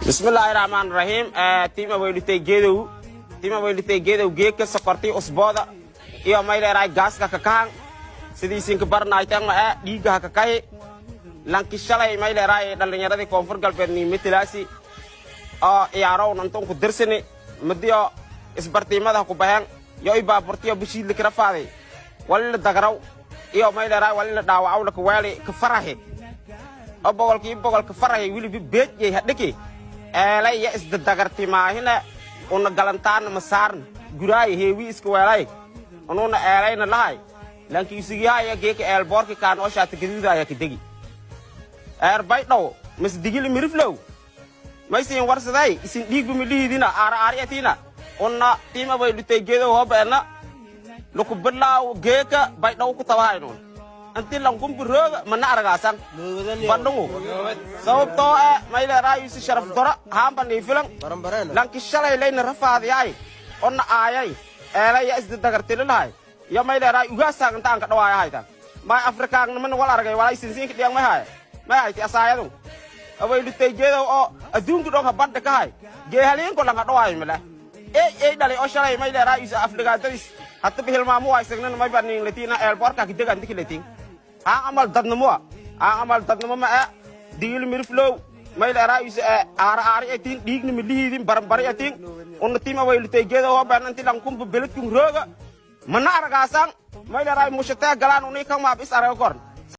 Bismillahirrahmanirrahim. Tima waylitay geedow geeka sokorti usbooda iyo mayleeray gaaska kakahang sidii sinka barnaaytan ma dhiiga kakahi lanki shalay mayleeray dhalinyaradii koonfur galbeed ni mitilaasi oo iyaaro nanton ku dirsani madiyo isbartiimada ku bahan yo ibaaburtiyo bishiid likra faaday wal dagaraw iyo mayleeray wal dhaawac la ku weeli ka farahe boqol ka farahe wili beed yey hadhiki eelay ya isdagarti maahina una galantaan masaarn guraay heewi iska weelay ununa eelayna lahay lanki isigiya geeka eelboorki kaan oo shaata gaduudaaya ka degi bay dhaw mas digil miriflow maysin warsaday isin dhiigu milihiidina aariyatina una tima way dhutay geedo hobeena luku bilaaw geeka bay dhaw ku tabahayno anti langum birooga mana aragaasan badungu sababtoo mayleeray si sharaf dora haamba ni filan lanki shalay layna rafaadiyay onna aayay eelay isdagarti lahay ya mayleeray uga saagantaan ka dhawaaya hayta ma afrikaan man wal aragay walay sinsiin ka dhiyang ma hayti asaayadu away dhutay geedo oo adduunku dhonka badda ka hay geehalin ko langa dhawaayo mala dhalay oo shalay mayleeray is afrikaadis hatta bihilmaamu waa isagnan may banin latina eelborka ka degan dikilatin amal dadnimo ma digil mirflow mayleeray is aari etin dhiigni milihiidin barambari etin una tima waylitay geedo oo baananti lankum beledkum rooga mana aragaasan mayleeray mushata galaan uni kama bis araga korn